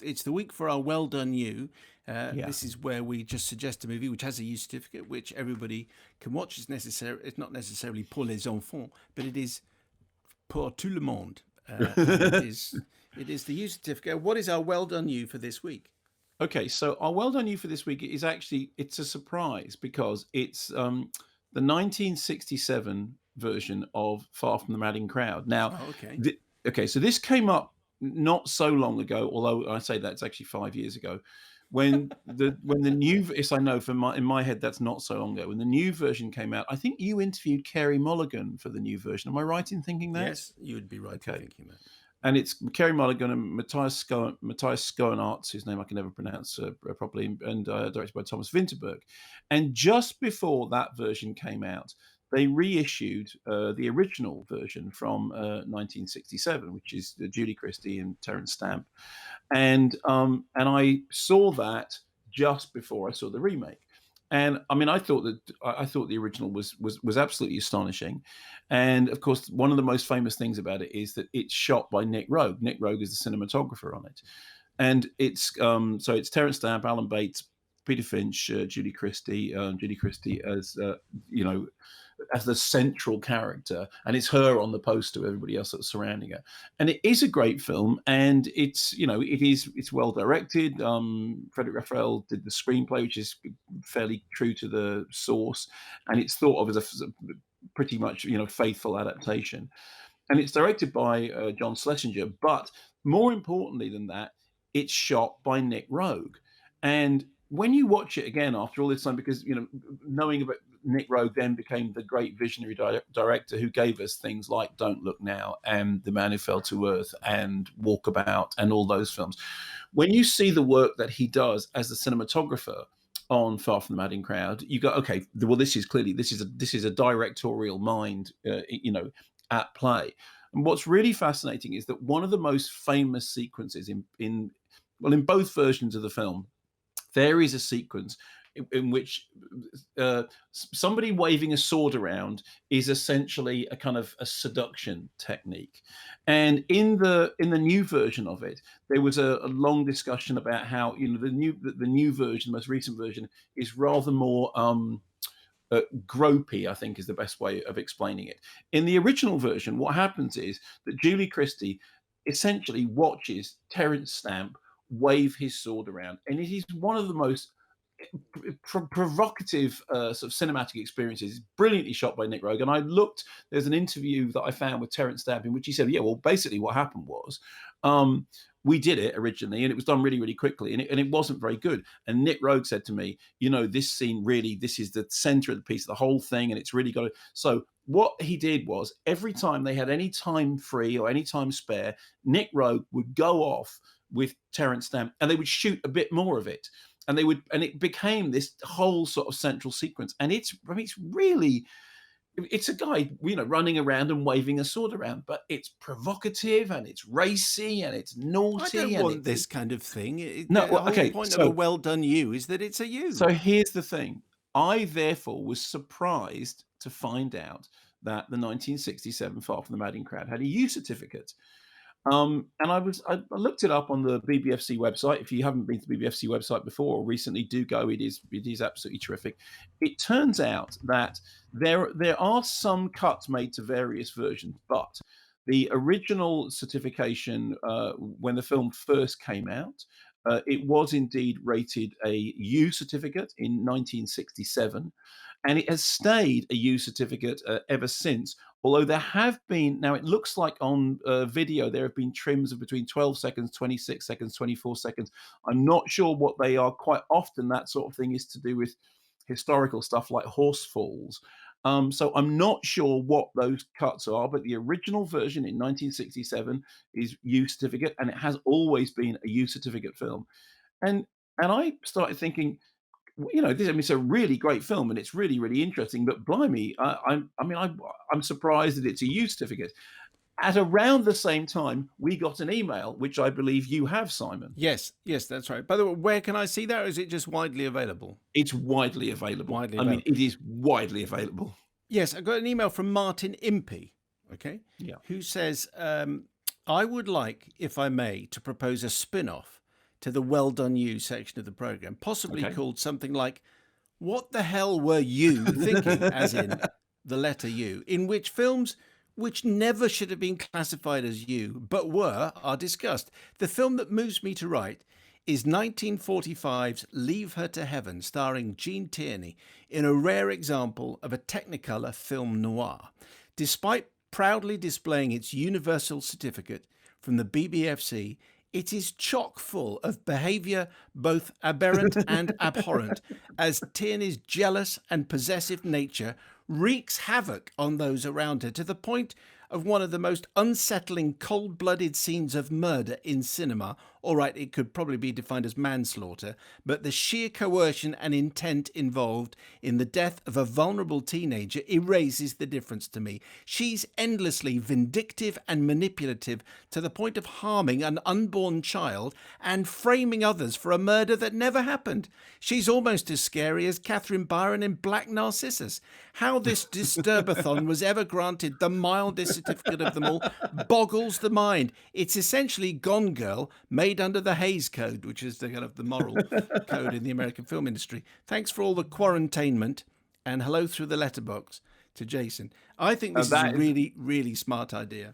It's the week for our Well Done You. Yeah. This is where we just suggest a movie which has a U certificate, which everybody can watch. It's not necessarily pour les enfants, but it is pour tout le monde, and it is the U certificate. What is our Well Done You for this week? Okay, so our well done you for this week is actually it's a surprise because it's the 1967 version of Far from the Madding Crowd. Now, Oh, okay. okay, so this came up not so long ago, although I say that's actually 5 years ago, when the new yes, I know for my in my head that's not so long ago. When the new version came out, I think you interviewed Kerry Mulligan for the new version. Am I right in thinking that? Yes, you would be right in Okay. thinking that. And it's Kerry Mulligan and Matthias Schoenaerts, whose name I can never pronounce properly, and directed by Thomas Vinterberg. And just before that version came out, they reissued the original version from 1967, which is Julie Christie and Terence Stamp, and I saw that just before I saw the remake. And I mean, I thought the original was absolutely astonishing, and of course, one of the most famous things about it is that it's shot by Nick Rogue. Nick Rogue is the cinematographer on it, and it's Terence Stamp, Alan Bates, Peter Finch, Julie Christie as you know as the central character, and it's her on the poster, everybody else that's surrounding her. And it is a great film, and it's well directed. Frederick Raphael did the screenplay, which is fairly true to the source, and it's thought of as a pretty much faithful adaptation. And it's directed by John Schlesinger, but more importantly than that, it's shot by Nick Rogue. And when you watch it again after all this time, because knowing about Nick Rogue then became the great visionary director who gave us things like Don't Look Now and The Man Who Fell to Earth and Walkabout and all those films. When you see the work that he does as the cinematographer on Far from the Madding Crowd, you go, okay, well, this is a directorial mind, at play. And what's really fascinating is that one of the most famous sequences in both versions of the film, there is a sequence in which somebody waving a sword around is essentially a kind of a seduction technique. And in the new version of it, there was a long discussion about how the new version, the most recent version, is rather more gropey, I think is the best way of explaining it. In the original version, what happens is that Julie Christie essentially watches Terence Stamp wave his sword around, and it is one of the most provocative sort of cinematic experiences. Brilliantly shot by Nick Rogue. And there's an interview that I found with Terence Stamp in which he said, yeah, well, basically what happened was um, we did it originally and it was done really, really quickly, and it wasn't very good. And Nick Rogue said to me, this scene really, this is the center of the piece, the whole thing, and it's really got to. So what he did was every time they had any time free or any time spare, Nick Rogue would go off with Terence Stamp and they would shoot a bit more of it, and it became this whole sort of central sequence. And it's a guy running around and waving a sword around, but it's provocative and it's racy and it's I naughty don't and want this kind of thing. no, The well, whole okay, point of a so Well Done You is that it's a so you. here's the thing. I therefore was surprised to find out that the 1967 Far from the Madding Crowd had a U certificate. And I looked it up on the BBFC website. If you haven't been to the BBFC website before or recently, do go. It is absolutely terrific. It turns out that there are some cuts made to various versions, but the original certification, when the film first came out, it was indeed rated a U certificate in 1967, and it has stayed a U certificate ever since. Although there have been, now it looks like on video, there have been trims of between 12 seconds, 26 seconds, 24 seconds. I'm not sure what they are. Quite often, that sort of thing is to do with historical stuff like horse falls. So I'm not sure what those cuts are, but the original version in 1967 is U certificate, and it has always been a U certificate film. And and I started thinking, it's a really great film and it's really, really interesting. But blimey, I'm surprised that it's a U certificate. At around the same time, we got an email, which I believe you have, Simon. Yes, yes, that's right. By the way, where can I see that, or is it just widely available? It's widely available. Widely I mean, available. it is widely available. Yes, I got an email from Martin Impey, okay, Yeah. who says, I would like, if I may, to propose a spin off to the Well Done You section of the program, possibly Okay. called something like "What the hell were you thinking?" as in the letter U, in which films which never should have been classified as U but were are discussed. The film that moves me to write is 1945's Leave Her to Heaven, starring Gene Tierney, in a rare example of a Technicolor film noir. Despite proudly displaying its universal certificate from the BBFC, it is chock full of behaviour both aberrant and abhorrent, as Tierney's jealous and possessive nature wreaks havoc on those around her to the point of one of the most unsettling cold-blooded scenes of murder in cinema. All right, it could probably be defined as manslaughter, but the sheer coercion and intent involved in the death of a vulnerable teenager erases the difference to me. She's endlessly vindictive and manipulative to the point of harming an unborn child and framing others for a murder that never happened. She's almost as scary as Catherine Byron in Black Narcissus. How this disturbathon was ever granted the mildest certificate of them all boggles the mind. It's essentially Gone Girl made under the Hays Code, which is the kind of the moral code in the American film industry. Thanks for all the quarantainment, and hello through the letterbox to Jason. I think this is a really, really smart idea.